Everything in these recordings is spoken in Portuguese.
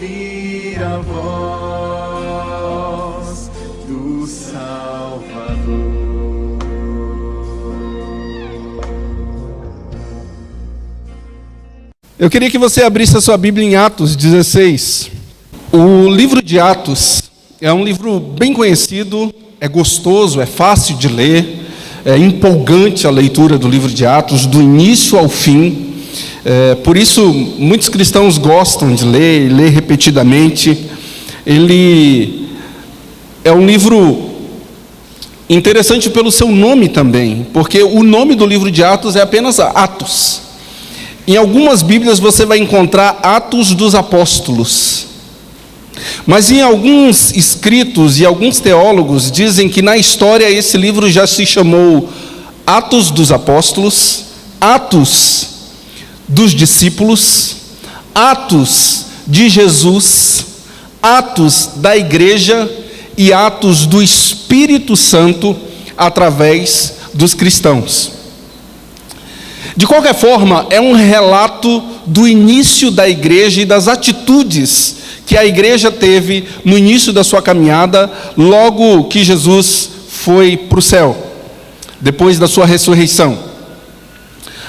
ouvir a voz do Salvador. Eu queria que você abrisse a sua Bíblia em Atos 16. O livro de Atos é um livro bem conhecido, é gostoso, é fácil de ler, é empolgante a leitura do livro de Atos, do início ao fim. Por isso, muitos cristãos gostam de ler, e ler repetidamente. Ele é um livro interessante pelo seu nome também, porque o nome do livro de Atos é apenas Atos. Em algumas Bíblias você vai encontrar Atos dos Apóstolos. Mas em alguns escritos e alguns teólogos dizem que na história esse livro já se chamou Atos dos Apóstolos, Atos dos Discípulos, Atos de Jesus, Atos da Igreja e Atos do Espírito Santo através dos cristãos. De qualquer forma, é um relato do início da igreja e das atitudes que a igreja teve no início da sua caminhada, logo que Jesus foi para o céu, depois da sua ressurreição.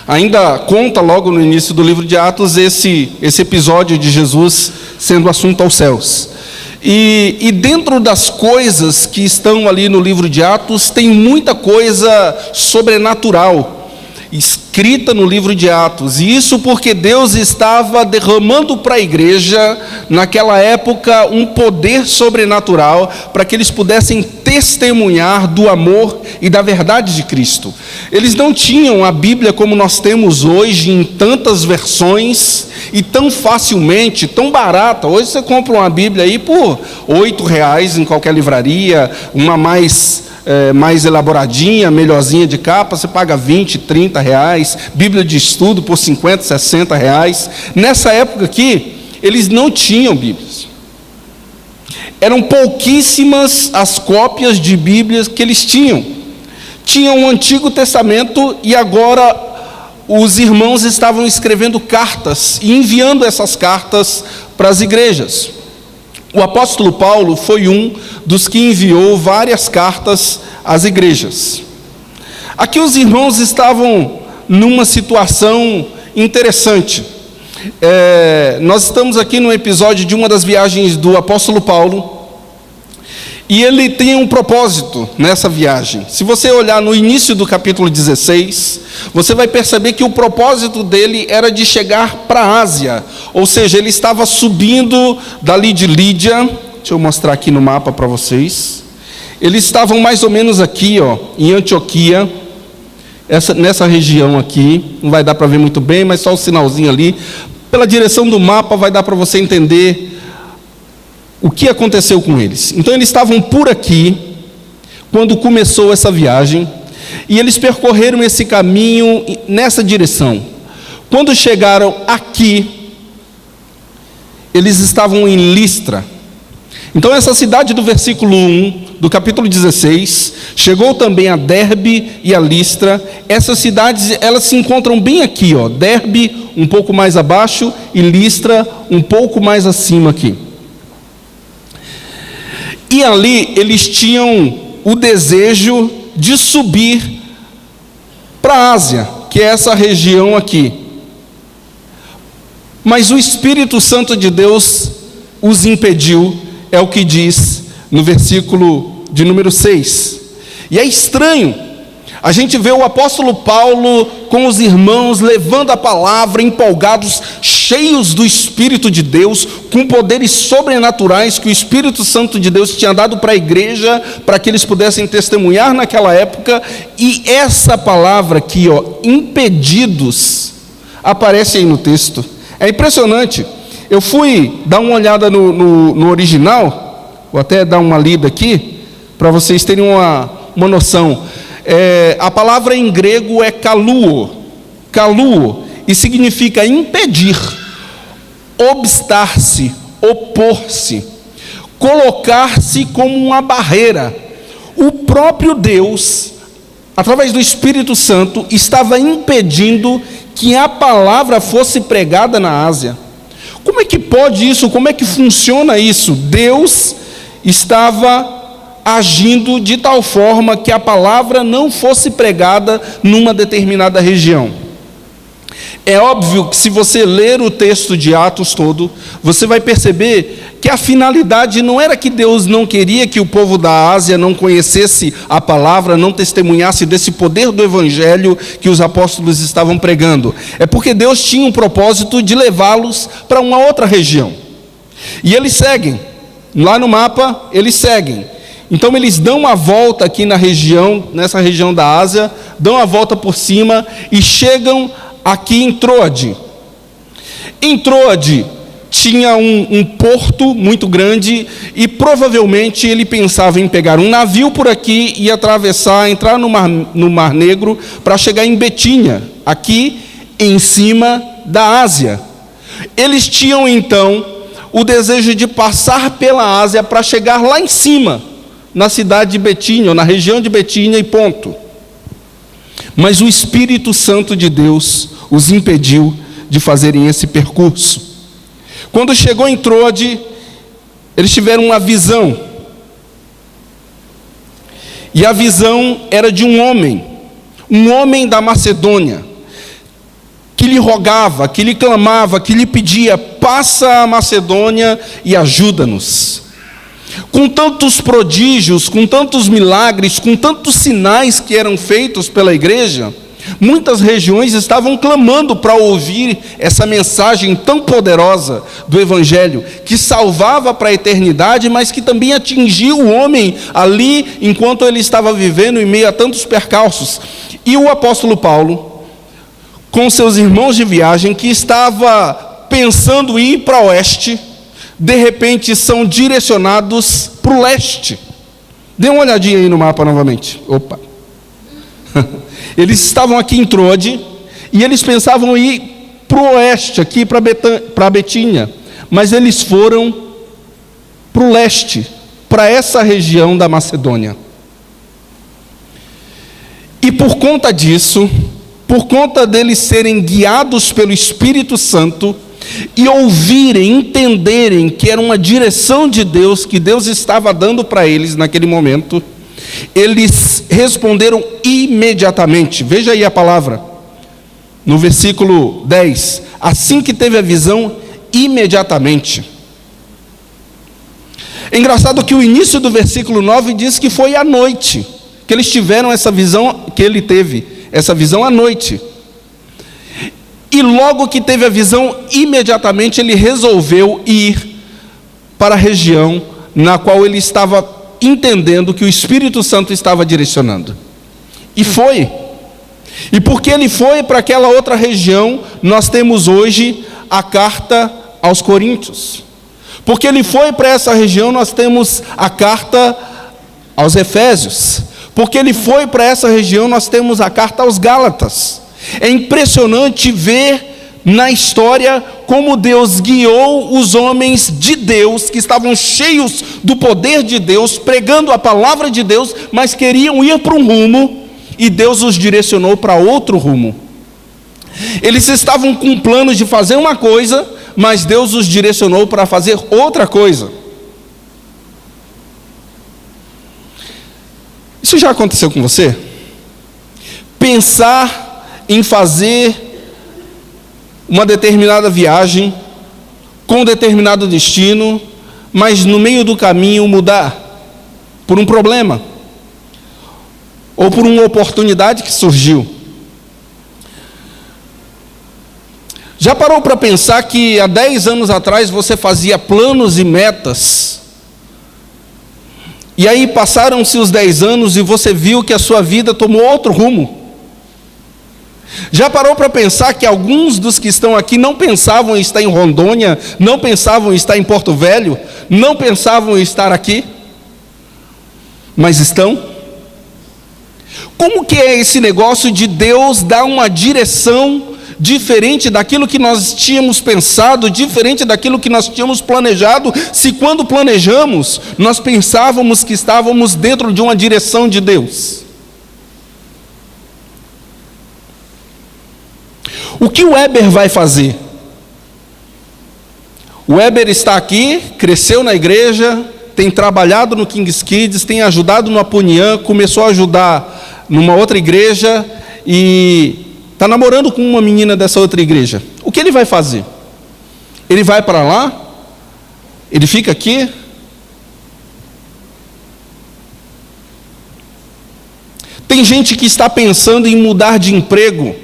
Ainda conta logo no início do livro de Atos esse episódio de Jesus sendo assunto aos céus. E dentro das coisas que estão ali no livro de Atos, tem muita coisa sobrenatural escrita no livro de Atos, e isso porque Deus estava derramando para a igreja, naquela época, um poder sobrenatural, para que eles pudessem testemunhar do amor e da verdade de Cristo. Eles não tinham a Bíblia como nós temos hoje, em tantas versões, e tão facilmente, tão barata. Hoje você compra uma Bíblia aí por R$8 em qualquer livraria, uma mais elaboradinha, melhorzinha de capa, você paga R$20, R$30, Bíblia de estudo por R$50, R$60. Nessa época aqui, eles não tinham Bíblias. Eram pouquíssimas as cópias de Bíblias que eles tinham. Tinham o Antigo Testamento e agora os irmãos estavam escrevendo cartas e enviando essas cartas para as igrejas. O apóstolo Paulo foi um dos que enviou várias cartas às igrejas. Aqui os irmãos estavam numa situação interessante. Nós estamos aqui no episódio de uma das viagens do apóstolo Paulo, e ele tem um propósito nessa viagem. Se você olhar no início do capítulo 16, você vai perceber que o propósito dele era de chegar para a Ásia, ou seja, ele estava subindo dali de Lídia. Deixa eu mostrar aqui no mapa para vocês. Eles estavam mais ou menos aqui, em Antioquia, nessa região aqui. Não vai dar para ver muito bem, mas só o sinalzinho ali. Pela direção do mapa vai dar para você entender o que aconteceu com eles. Então eles estavam por aqui quando começou essa viagem, e eles percorreram esse caminho nessa direção. Quando chegaram aqui, eles estavam em Listra. Então essa cidade do versículo 1 do capítulo 16 chegou também a Derbe e a Listra. Essas cidades, elas se encontram bem aqui, Derbe um pouco mais abaixo e Listra um pouco mais acima aqui. E ali eles tinham o desejo de subir para a Ásia, que é essa região aqui. Mas o Espírito Santo de Deus os impediu, é o que diz no versículo de número 6. E é estranho, a gente vê o apóstolo Paulo com os irmãos levando a palavra, empolgados, cheios do Espírito de Deus, com poderes sobrenaturais que o Espírito Santo de Deus tinha dado para a igreja, para que eles pudessem testemunhar naquela época. E essa palavra aqui, impedidos, aparece aí no texto. É impressionante. Eu fui dar uma olhada no original, vou até dar uma lida aqui, para vocês terem uma noção. A palavra em grego é kaluo, e significa impedir, obstar-se, opor-se, colocar-se como uma barreira. O próprio Deus, através do Espírito Santo, estava impedindo que a palavra fosse pregada na Ásia. Como é que pode isso? Como é que funciona isso? Deus estava agindo de tal forma que a palavra não fosse pregada numa determinada região. É óbvio que se você ler o texto de Atos todo, você vai perceber que a finalidade não era que Deus não queria que o povo da Ásia não conhecesse a palavra, não testemunhasse desse poder do evangelho que os apóstolos estavam pregando. É porque Deus tinha um propósito de levá-los para uma outra região. E eles seguem. Lá no mapa, eles seguem. Então eles dão a volta aqui na região, nessa região da Ásia, dão a volta por cima e chegam aqui em Troade. Em Troade tinha um porto muito grande e provavelmente ele pensava em pegar um navio por aqui e atravessar, entrar no Mar Negro para chegar em Betínia, aqui em cima da Ásia. Eles tinham então o desejo de passar pela Ásia para chegar lá em cima, na cidade de Betínia, ou na região de Betínia e ponto. Mas o Espírito Santo de Deus os impediu de fazerem esse percurso. Quando chegou em Troade, eles tiveram uma visão. E a visão era de um homem da Macedônia, que lhe rogava, que lhe clamava, que lhe pedia: passa a Macedônia e ajuda-nos. Com tantos prodígios, com tantos milagres, com tantos sinais que eram feitos pela igreja, muitas regiões estavam clamando para ouvir essa mensagem tão poderosa do Evangelho, que salvava para a eternidade, mas que também atingia o homem ali, enquanto ele estava vivendo em meio a tantos percalços. E o apóstolo Paulo, com seus irmãos de viagem, que estava pensando em ir para o oeste, de repente são direcionados para o leste. Dê uma olhadinha aí no mapa novamente. Opa! Eles estavam aqui em Troade e eles pensavam em ir para o oeste, aqui para Betínia, mas eles foram para o leste, para essa região da Macedônia. E por conta disso, por conta deles serem guiados pelo Espírito Santo e ouvirem, entenderem que era uma direção de Deus, que Deus estava dando para eles naquele momento, eles responderam imediatamente. Veja aí a palavra, no versículo 10. Assim que teve a visão, imediatamente. É engraçado que o início do versículo 9 diz que foi à noite que eles tiveram essa visão, que ele teve essa visão à noite. E logo que teve a visão, imediatamente ele resolveu ir para a região na qual ele estava entendendo que o Espírito Santo estava direcionando. E foi. E porque ele foi para aquela outra região, nós temos hoje a carta aos Coríntios. Porque ele foi para essa região, nós temos a carta aos Efésios. Porque ele foi para essa região, nós temos a carta aos Gálatas. É impressionante ver na história como Deus guiou os homens de Deus, que estavam cheios do poder de Deus, pregando a palavra de Deus, mas queriam ir para um rumo, e Deus os direcionou para outro rumo. Eles estavam com planos de fazer uma coisa, mas Deus os direcionou para fazer outra coisa. Isso já aconteceu com você? Pensar em fazer uma determinada viagem, com um determinado destino, mas no meio do caminho mudar, por um problema, ou por uma oportunidade que surgiu. Já parou para pensar que há 10 anos atrás você fazia planos e metas, e aí passaram-se os 10 anos e você viu que a sua vida tomou outro rumo? Já parou para pensar que alguns dos que estão aqui não pensavam em estar em Rondônia, não pensavam em estar em Porto Velho, não pensavam em estar aqui, mas estão? Como que é esse negócio de Deus dar uma direção diferente daquilo que nós tínhamos pensado, diferente daquilo que nós tínhamos planejado, se quando planejamos, nós pensávamos que estávamos dentro de uma direção de Deus? O que o Weber vai fazer? O Weber está aqui, cresceu na igreja, tem trabalhado no King's Kids, tem ajudado no Aponian, começou a ajudar numa outra igreja e está namorando com uma menina dessa outra igreja. O que ele vai fazer? Ele vai para lá? Ele fica aqui? Tem gente que está pensando em mudar de emprego.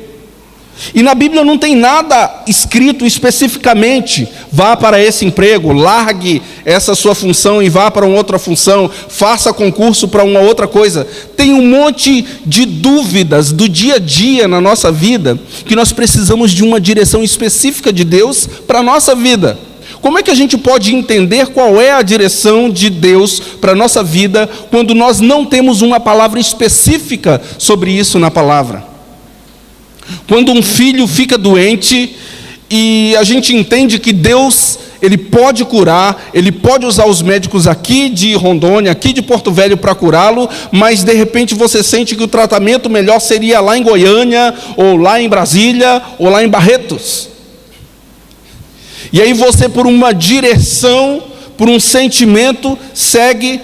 E na Bíblia não tem nada escrito especificamente, vá para esse emprego, largue essa sua função e vá para uma outra função, faça concurso para uma outra coisa. Tem um monte de dúvidas do dia a dia na nossa vida, que nós precisamos de uma direção específica de Deus para a nossa vida. Como é que a gente pode entender qual é a direção de Deus para a nossa vida, quando nós não temos uma palavra específica sobre isso na palavra? Quando um filho fica doente e a gente entende que Deus, Ele pode curar, Ele pode usar os médicos aqui de Rondônia, aqui de Porto Velho para curá-lo, mas de repente você sente que o tratamento melhor seria lá em Goiânia, ou lá em Brasília, ou lá em Barretos. E aí você, por uma direção, por um sentimento, segue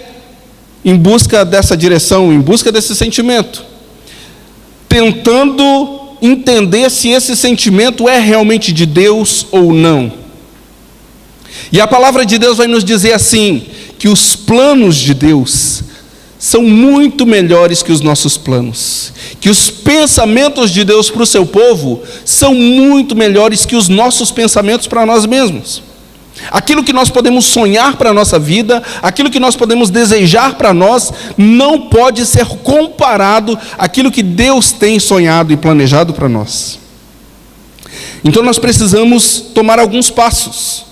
em busca dessa direção, em busca desse sentimento, tentando entender se esse sentimento é realmente de Deus ou não. E a palavra de Deus vai nos dizer assim, que os planos de Deus são muito melhores que os nossos planos, que os pensamentos de Deus para o seu povo são muito melhores que os nossos pensamentos para nós mesmos. Aquilo que nós podemos sonhar para a nossa vida, aquilo que nós podemos desejar para nós, não pode ser comparado àquilo que Deus tem sonhado e planejado para nós. Então nós precisamos tomar alguns passos.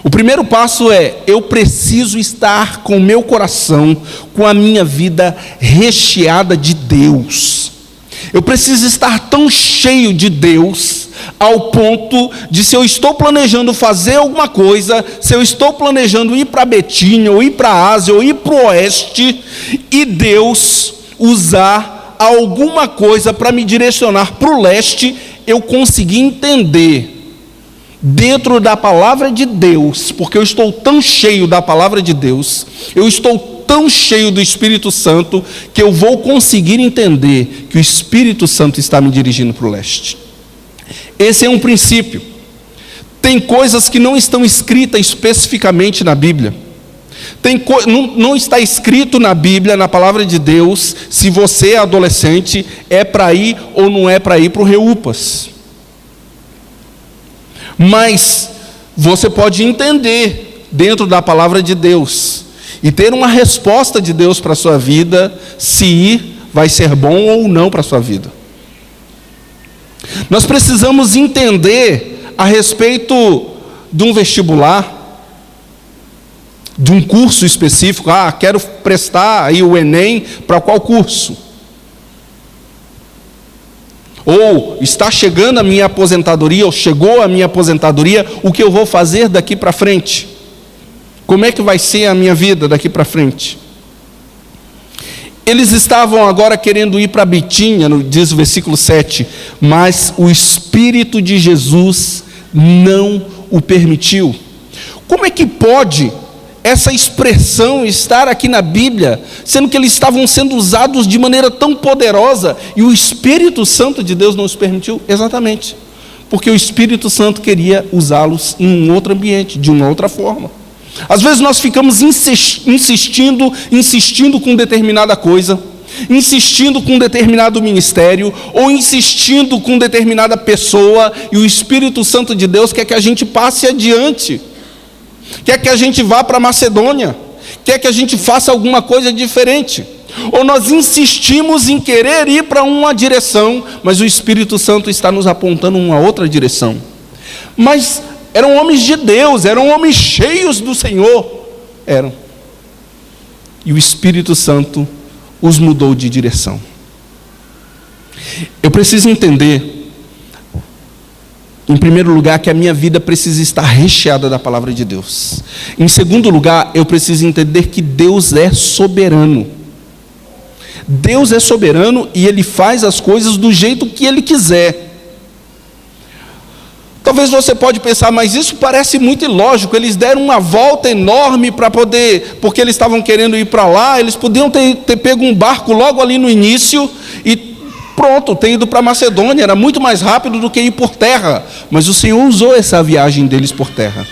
O primeiro passo é, eu preciso estar com o meu coração, com a minha vida recheada de Deus. Eu preciso estar tão cheio de Deus, ao ponto de, se eu estou planejando fazer alguma coisa, se eu estou planejando ir para Betim, ou ir para a Ásia, ou ir para o Oeste, e Deus usar alguma coisa para me direcionar para o Leste, eu consegui entender, dentro da palavra de Deus, porque eu estou tão cheio da palavra de Deus, eu estou tão cheio do Espírito Santo, que eu vou conseguir entender que o Espírito Santo está me dirigindo para o leste. Esse é um princípio. Tem coisas que não estão escritas especificamente na Bíblia. Não está escrito na Bíblia, na palavra de Deus, se você é adolescente, é para ir ou não é para ir para o Reupas. Mas você pode entender dentro da palavra de Deus e ter uma resposta de Deus para a sua vida, se ir vai ser bom ou não para a sua vida. Nós precisamos entender a respeito de um vestibular, de um curso específico. Quero prestar aí o Enem para qual curso? Ou está chegando a minha aposentadoria, ou chegou a minha aposentadoria, o que eu vou fazer daqui para frente? Como é que vai ser a minha vida daqui para frente? Eles estavam agora querendo ir para Bitínia, diz o versículo 7, mas o Espírito de Jesus não o permitiu. Como é que pode essa expressão estar aqui na Bíblia, sendo que eles estavam sendo usados de maneira tão poderosa, e o Espírito Santo de Deus não os permitiu? Exatamente, porque o Espírito Santo queria usá-los em um outro ambiente, de uma outra forma. Às vezes nós ficamos insistindo com determinada coisa, insistindo com determinado ministério, ou insistindo com determinada pessoa, e o Espírito Santo de Deus quer que a gente passe adiante, quer que a gente vá para Macedônia, quer que a gente faça alguma coisa diferente. Ou nós insistimos em querer ir para uma direção, mas o Espírito Santo está nos apontando uma outra direção. Mas eram homens de Deus, eram homens cheios do Senhor, eram. E o Espírito Santo os mudou de direção. Eu preciso entender, em primeiro lugar, que a minha vida precisa estar recheada da palavra de Deus. Em segundo lugar, eu preciso entender que Deus é soberano. Deus é soberano e Ele faz as coisas do jeito que Ele quiser. Talvez você pode pensar, mas isso parece muito ilógico. Eles deram uma volta enorme para poder, porque eles estavam querendo ir para lá. Eles podiam ter pego um barco logo ali no início e pronto, ter ido para Macedônia. Era muito mais rápido do que ir por terra. Mas o Senhor usou essa viagem deles por terra.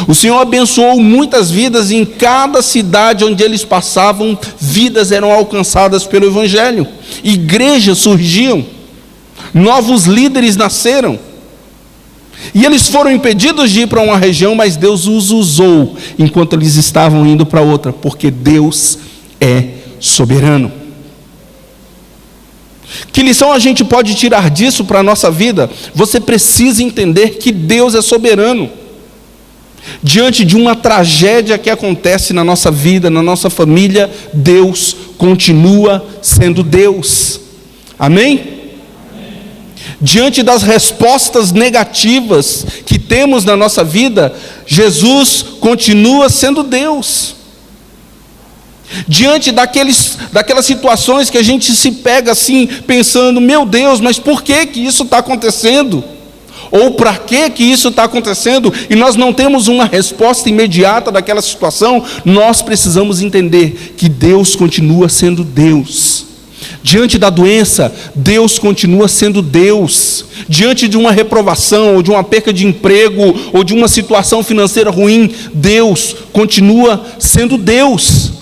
O Senhor abençoou muitas vidas, e em cada cidade onde eles passavam, vidas eram alcançadas pelo Evangelho. Igrejas surgiam, novos líderes nasceram. E eles foram impedidos de ir para uma região, mas Deus os usou enquanto eles estavam indo para outra, porque Deus é soberano. Que lição a gente pode tirar disso para a nossa vida? Você precisa entender que Deus é soberano. Diante de uma tragédia que acontece na nossa vida, na nossa família, Deus continua sendo Deus. Amém? Diante das respostas negativas que temos na nossa vida, Jesus continua sendo Deus. Diante daquelas situações que a gente se pega assim, pensando, meu Deus, mas por que isso está acontecendo? Ou para que isso está acontecendo? E nós não temos uma resposta imediata daquela situação. Nós precisamos entender que Deus continua sendo Deus. Diante da doença, Deus continua sendo Deus. Diante de uma reprovação, ou de uma perca de emprego, ou de uma situação financeira ruim, Deus continua sendo Deus.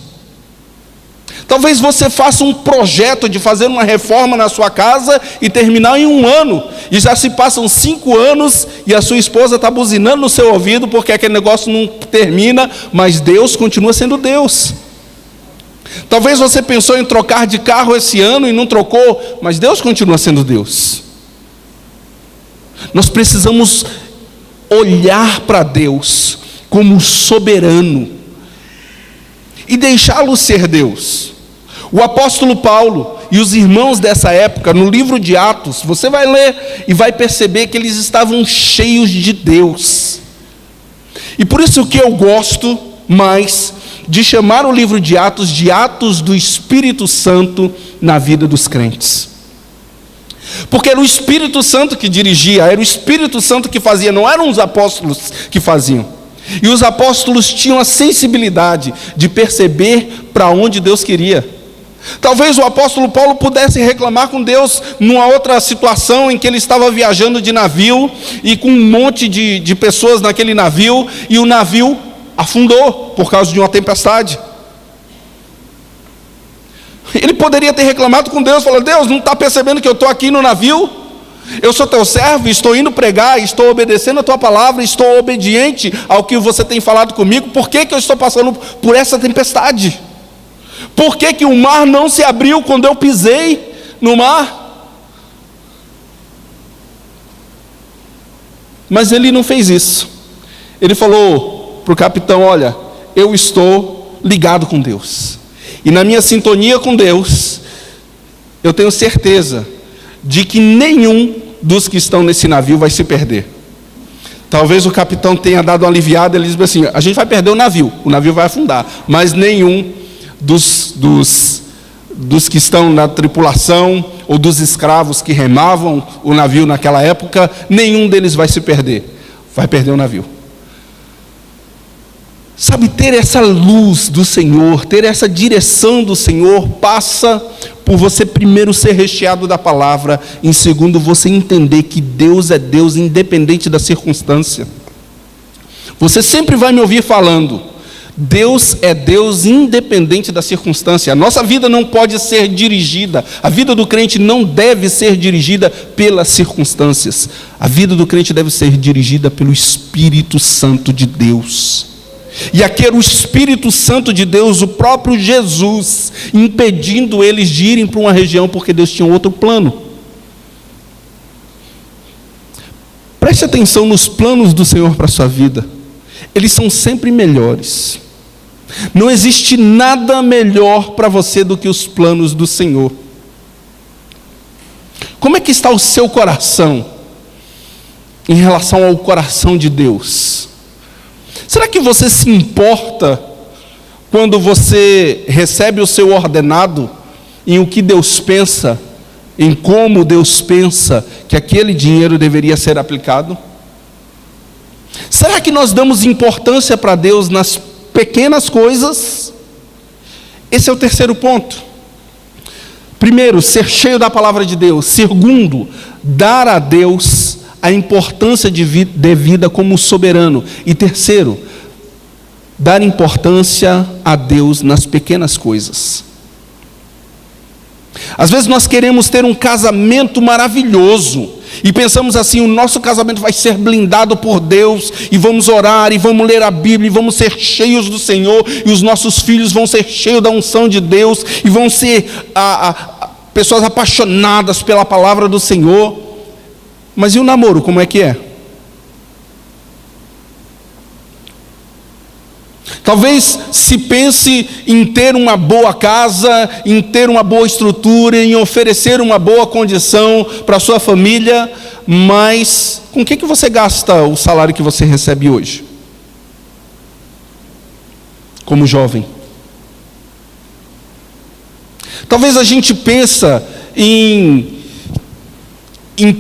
Talvez você faça um projeto de fazer uma reforma na sua casa e terminar em 1 ano, e já se passam 5 anos, e a sua esposa está buzinando no seu ouvido, porque aquele negócio não termina, mas Deus continua sendo Deus. Talvez você pensou em trocar de carro esse ano e não trocou, mas Deus continua sendo Deus. Nós precisamos olhar para Deus como soberano e deixá-lo ser Deus. O apóstolo Paulo e os irmãos dessa época, no livro de Atos, você vai ler e vai perceber que eles estavam cheios de Deus. E por isso que eu gosto mais de chamar o livro de Atos do Espírito Santo na vida dos crentes. Porque era o Espírito Santo que dirigia, era o Espírito Santo que fazia, não eram os apóstolos que faziam. E os apóstolos tinham a sensibilidade de perceber para onde Deus queria. Talvez o apóstolo Paulo pudesse reclamar com Deus numa outra situação em que ele estava viajando de navio e com um monte de pessoas naquele navio, e o navio afundou por causa de uma tempestade. Ele poderia ter reclamado com Deus, falando: Deus, não está percebendo que eu estou aqui no navio? Eu sou teu servo, estou indo pregar, estou obedecendo a tua palavra, estou obediente ao que você tem falado comigo. Por que eu estou passando por essa tempestade? Por que o mar não se abriu quando eu pisei no mar? Mas ele não fez isso. Ele falou para o capitão: olha, eu estou ligado com Deus, e na minha sintonia com Deus, eu tenho certeza de que nenhum dos que estão nesse navio vai se perder. Talvez o capitão tenha dado uma aliviada, ele disse assim: a gente vai perder o navio vai afundar, mas nenhum dos que estão na tripulação, ou dos escravos que remavam o navio naquela época, nenhum deles vai se perder, vai perder o navio. Sabe, ter essa luz do Senhor, ter essa direção do Senhor, passa por você primeiro ser recheado da palavra, em segundo você entender que Deus é Deus independente da circunstância. Você sempre vai me ouvir falando: Deus é Deus independente da circunstância. A nossa vida não pode ser dirigida, a vida do crente não deve ser dirigida pelas circunstâncias. A vida do crente deve ser dirigida pelo Espírito Santo de Deus. E aqui era o Espírito Santo de Deus, o próprio Jesus, impedindo eles de irem para uma região, porque Deus tinha outro plano. Preste atenção nos planos do Senhor para a sua vida. Eles são sempre melhores. Não existe nada melhor para você do que os planos do Senhor. Como é que está o seu coração em relação ao coração de Deus? Será que você se importa quando você recebe o seu ordenado em o que Deus pensa, em como Deus pensa que aquele dinheiro deveria ser aplicado? Será que nós damos importância para Deus nas pequenas coisas? Esse é o terceiro ponto. Primeiro, ser cheio da palavra de Deus. Segundo, dar a Deus a importância devida como soberano. E terceiro, dar importância a Deus nas pequenas coisas. Às vezes nós queremos ter um casamento maravilhoso e pensamos assim: o nosso casamento vai ser blindado por Deus, e vamos orar, e vamos ler a Bíblia, e vamos ser cheios do Senhor, e os nossos filhos vão ser cheios da unção de Deus, e vão ser pessoas apaixonadas pela palavra do Senhor. Mas e o namoro, como é que é? Talvez se pense em ter uma boa casa, em ter uma boa estrutura, em oferecer uma boa condição para a sua família, mas com o que você gasta o salário que você recebe hoje? Como jovem. Talvez a gente pensa em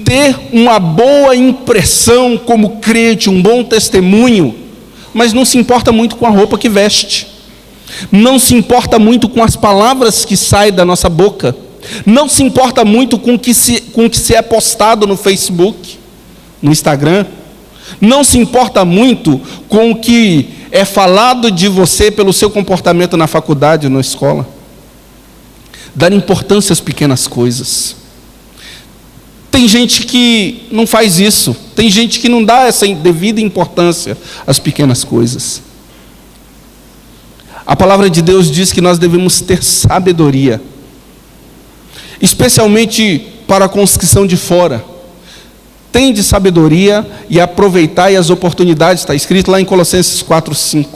ter uma boa impressão como crente, um bom testemunho, mas não se importa muito com a roupa que veste, não se importa muito com as palavras que saem da nossa boca, não se importa muito com o que se é postado no Facebook, no Instagram, não se importa muito com o que é falado de você pelo seu comportamento na faculdade ou na escola. Dar importância às pequenas coisas. Tem gente que não faz isso. Tem gente que não dá essa devida importância às pequenas coisas. A palavra de Deus diz que nós devemos ter sabedoria, especialmente para com os que são de fora. Tende sabedoria e aproveitai as oportunidades. Está escrito lá em Colossenses 4:5.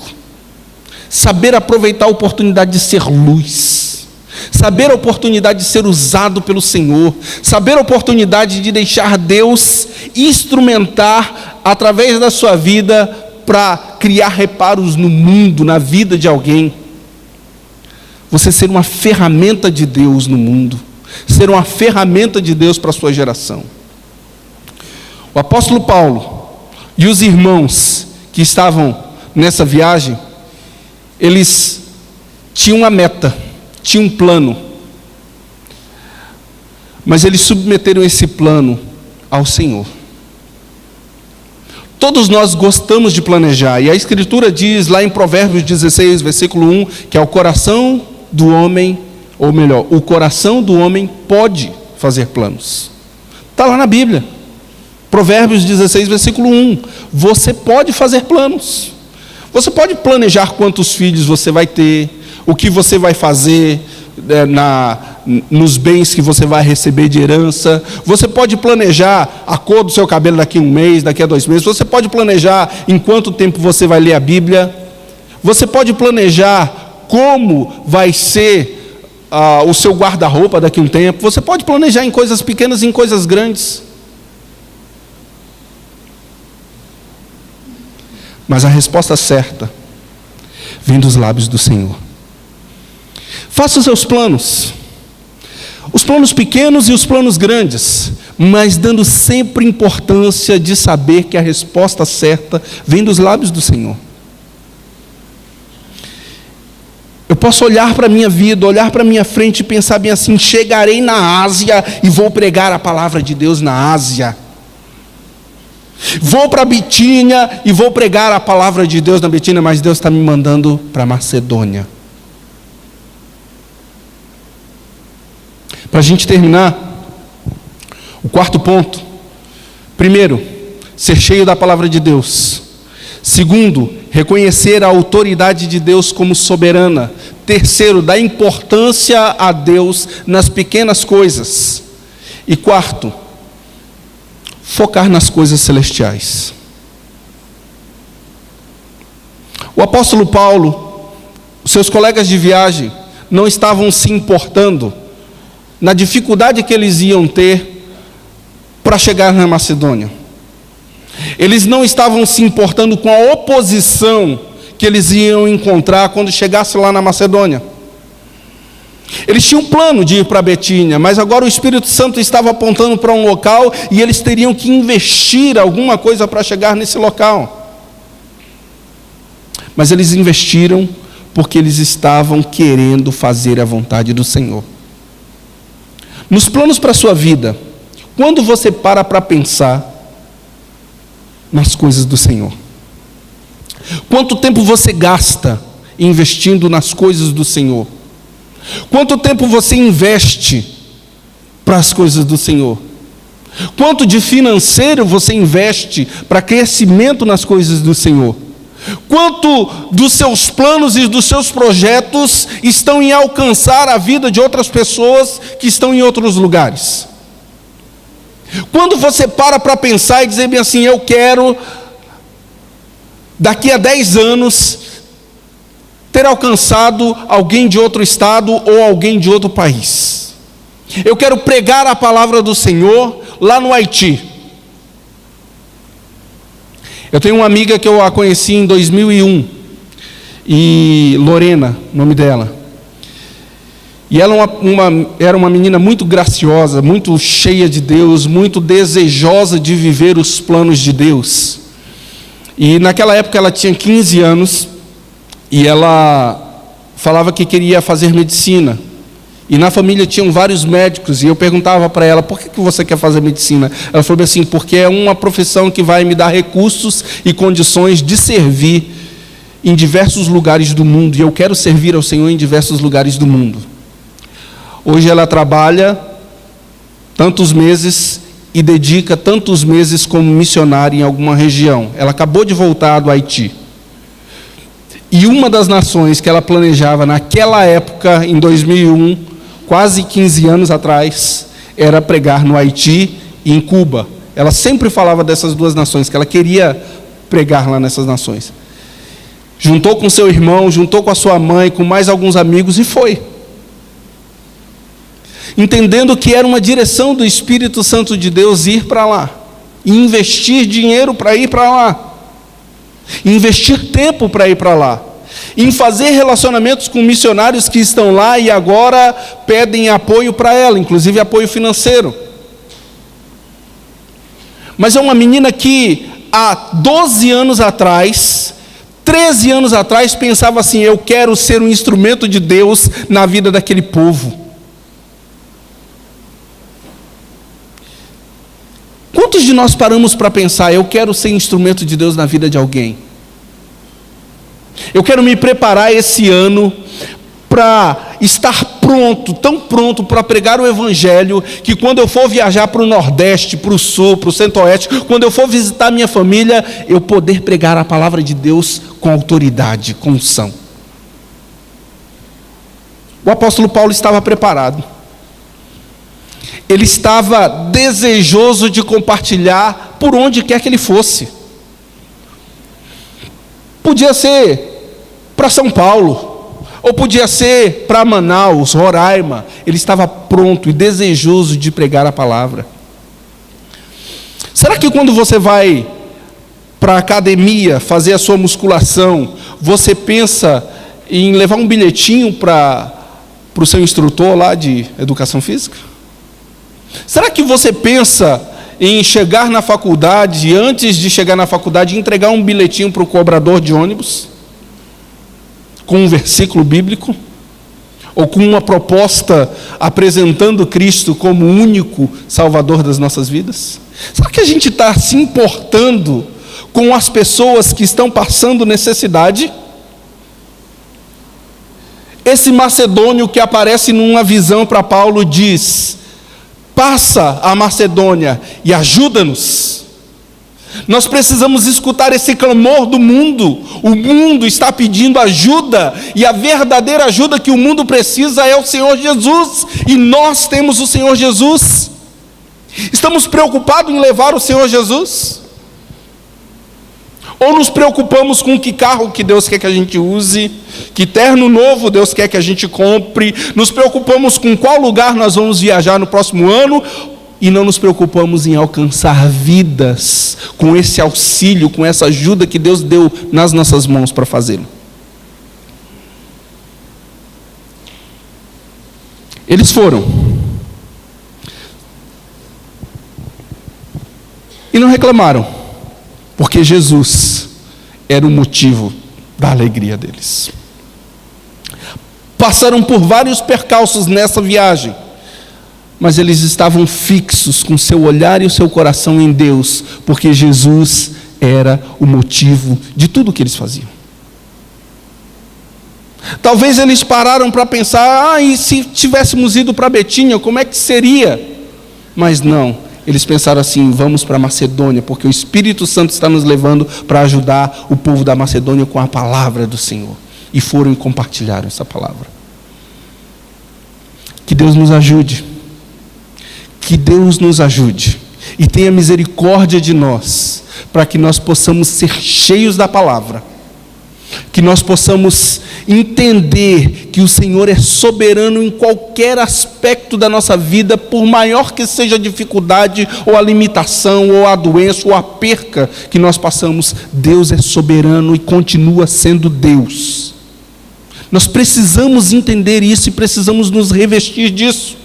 Saber aproveitar a oportunidade de ser luz. Saber a oportunidade de ser usado pelo Senhor, saber a oportunidade de deixar Deus instrumentar através da sua vida para criar reparos no mundo, na vida de alguém. Você ser uma ferramenta de Deus no mundo, ser uma ferramenta de Deus para a sua geração. O apóstolo Paulo e os irmãos que estavam nessa viagem, eles tinham uma meta, tinha um plano, mas eles submeteram esse plano ao Senhor. Todos nós gostamos de planejar, e a Escritura diz lá em Provérbios 16, versículo 1, que é o coração do homem, ou melhor, o coração do homem pode fazer planos. Está lá na Bíblia, Provérbios 16, versículo 1. Você pode fazer planos. Você pode planejar quantos filhos você vai ter, o que você vai fazer nos bens que você vai receber de herança. Você pode planejar a cor do seu cabelo daqui a um mês, daqui a 2 meses. Você pode planejar em quanto tempo você vai ler a Bíblia. Você pode planejar como vai ser o seu guarda-roupa daqui a um tempo. Você pode planejar em coisas pequenas e em coisas grandes. Mas a resposta certa vem dos lábios do Senhor. Faça os seus planos, os planos pequenos e os planos grandes, mas dando sempre importância de saber que a resposta certa vem dos lábios do Senhor. Eu posso olhar para a minha vida, olhar para a minha frente e pensar bem assim: chegarei na Ásia e vou pregar a palavra de Deus na Ásia. Vou para Bitínia e vou pregar a palavra de Deus na Bitínia, mas Deus está me mandando para Macedônia. Para a gente terminar, o quarto ponto. Primeiro, ser cheio da palavra de Deus. Segundo, reconhecer a autoridade de Deus como soberana. Terceiro, dar importância a Deus nas pequenas coisas. E quarto, focar nas coisas celestiais. O apóstolo Paulo, os seus colegas de viagem, não estavam se importando na dificuldade que eles iam ter para chegar na Macedônia. Eles não estavam se importando com a oposição que eles iam encontrar quando chegasse lá na Macedônia. Eles tinham um plano de ir para Betínia, mas agora o Espírito Santo estava apontando para um local e eles teriam que investir alguma coisa para chegar nesse local. Mas eles investiram porque eles estavam querendo fazer a vontade do Senhor. Nos planos para a sua vida, quando você para pensar nas coisas do Senhor? Quanto tempo você gasta investindo nas coisas do Senhor? Quanto tempo você investe para as coisas do Senhor? Quanto de financeiro você investe para crescimento nas coisas do Senhor? Quanto dos seus planos e dos seus projetos estão em alcançar a vida de outras pessoas que estão em outros lugares? Quando você para pensar e dizer bem assim, eu quero, daqui a 10 anos, ter alcançado alguém de outro estado ou alguém de outro país. Eu quero pregar a palavra do Senhor lá no Haiti. Eu tenho uma amiga que eu a conheci em 2001, e Lorena, o nome dela. E ela era uma menina muito graciosa, muito cheia de Deus, muito desejosa de viver os planos de Deus. E naquela época ela tinha 15 anos, e ela falava que queria fazer medicina. E na família tinham vários médicos, e eu perguntava para ela, por que você quer fazer medicina? Ela falou assim, porque é uma profissão que vai me dar recursos e condições de servir em diversos lugares do mundo, e eu quero servir ao Senhor em diversos lugares do mundo. Hoje ela trabalha tantos meses e dedica tantos meses como missionária em alguma região. Ela acabou de voltar do Haiti. E uma das nações que ela planejava naquela época, em 2001, quase 15 anos atrás, era pregar no Haiti e em Cuba. Ela sempre falava dessas duas nações, que ela queria pregar lá nessas nações. Juntou com seu irmão, juntou com a sua mãe, com mais alguns amigos e foi. Entendendo que era uma direção do Espírito Santo de Deus ir para lá. E investir dinheiro para ir para lá. Investir tempo para ir para lá. Em fazer relacionamentos com missionários que estão lá e agora pedem apoio para ela, inclusive apoio financeiro. Mas é uma menina que há 12 anos atrás, 13 anos atrás, pensava assim, eu quero ser um instrumento de Deus na vida daquele povo. Quantos de nós paramos para pensar, eu quero ser instrumento de Deus na vida de alguém? Eu quero me preparar esse ano para estar pronto, tão pronto para pregar o Evangelho, que quando eu for viajar para o Nordeste, para o Sul, para o Centro-Oeste, quando eu for visitar minha família, eu poder pregar a palavra de Deus com autoridade, com unção. O apóstolo Paulo estava preparado. Ele estava desejoso de compartilhar por onde quer que ele fosse. Podia ser para São Paulo, ou podia ser para Manaus, Roraima. Ele estava pronto e desejoso de pregar a palavra. Será que quando você vai para a academia fazer a sua musculação, você pensa em levar um bilhetinho para o seu instrutor lá de educação física? Será que você pensa em chegar na faculdade, e antes de chegar na faculdade, entregar um bilhetinho para o cobrador de ônibus, com um versículo bíblico, ou com uma proposta apresentando Cristo como o único Salvador das nossas vidas? Será que a gente está se importando com as pessoas que estão passando necessidade? Esse macedônio que aparece numa visão para Paulo diz, passa a Macedônia e ajuda-nos. Nós precisamos escutar esse clamor do mundo. O mundo está pedindo ajuda, e a verdadeira ajuda que o mundo precisa é o Senhor Jesus, e nós temos o Senhor Jesus. Estamos preocupados em levar o Senhor Jesus? Ou nos preocupamos com que carro que Deus quer que a gente use, que terno novo Deus quer que a gente compre, nos preocupamos com qual lugar nós vamos viajar no próximo ano, e não nos preocupamos em alcançar vidas com esse auxílio, com essa ajuda que Deus deu nas nossas mãos para fazê-lo. Eles foram e não reclamaram, porque Jesus era o motivo da alegria deles. Passaram por vários percalços nessa viagem, mas eles estavam fixos com seu olhar e o seu coração em Deus, porque Jesus era o motivo de tudo o que eles faziam. Talvez eles pararam para pensar, e se tivéssemos ido para Betínia, como é que seria? Mas não, eles pensaram assim, vamos para Macedônia, porque o Espírito Santo está nos levando para ajudar o povo da Macedônia com a palavra do Senhor. E foram e compartilharam essa palavra. Que Deus nos ajude. Que Deus nos ajude. E tenha misericórdia de nós, para que nós possamos ser cheios da palavra. Que nós possamos entender que o Senhor é soberano em qualquer aspecto da nossa vida, por maior que seja a dificuldade, ou a limitação, ou a doença, ou a perca que nós passamos, Deus é soberano e continua sendo Deus. Nós precisamos entender isso e precisamos nos revestir disso.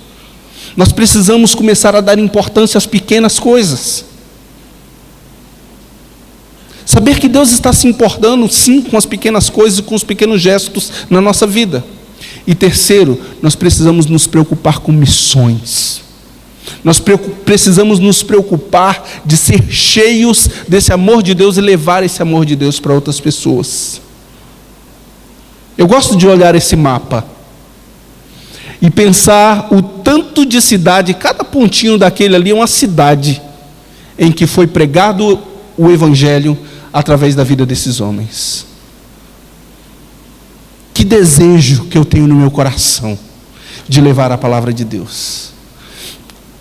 Nós precisamos começar a dar importância às pequenas coisas. Saber que Deus está se importando, sim, com as pequenas coisas e com os pequenos gestos na nossa vida. E terceiro, nós precisamos nos preocupar com missões. Nós precisamos nos preocupar de ser cheios desse amor de Deus e levar esse amor de Deus para outras pessoas. Eu gosto de olhar esse mapa e pensar o tanto de cidade, cada pontinho daquele ali é uma cidade em que foi pregado o Evangelho através da vida desses homens. Que desejo que eu tenho no meu coração de levar a palavra de Deus.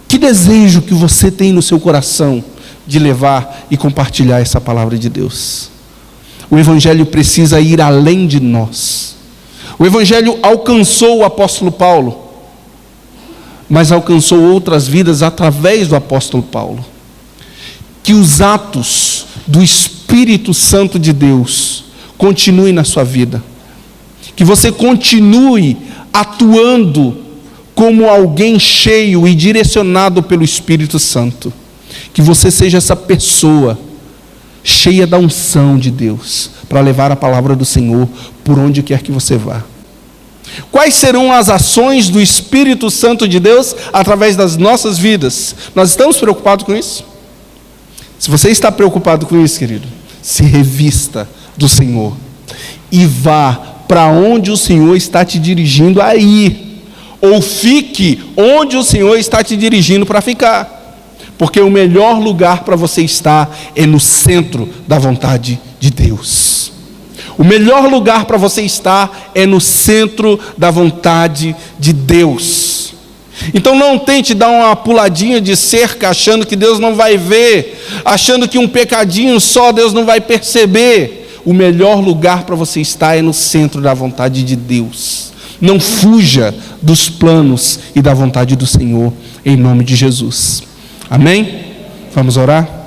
Que desejo que você tem no seu coração de levar e compartilhar essa palavra de Deus. O Evangelho precisa ir além de nós. O Evangelho alcançou o apóstolo Paulo, mas alcançou outras vidas através do apóstolo Paulo. Que os atos do Espírito Santo de Deus continuem na sua vida. Que você continue atuando como alguém cheio e direcionado pelo Espírito Santo. Que você seja essa pessoa cheia da unção de Deus para levar a palavra do Senhor por onde quer que você vá. Quais serão as ações do Espírito Santo de Deus através das nossas vidas? Nós estamos preocupados com isso? Se você está preocupado com isso, querido, se revista do Senhor e vá para onde o Senhor está te dirigindo a ir, ou fique onde o Senhor está te dirigindo para ficar, porque o melhor lugar para você estar é no centro da vontade de Deus. O melhor lugar para você estar é no centro da vontade de Deus. Então não tente dar uma puladinha de cerca achando que Deus não vai ver, achando que um pecadinho só Deus não vai perceber. O melhor lugar para você estar é no centro da vontade de Deus. Não fuja dos planos e da vontade do Senhor, em nome de Jesus. Amém? Vamos orar?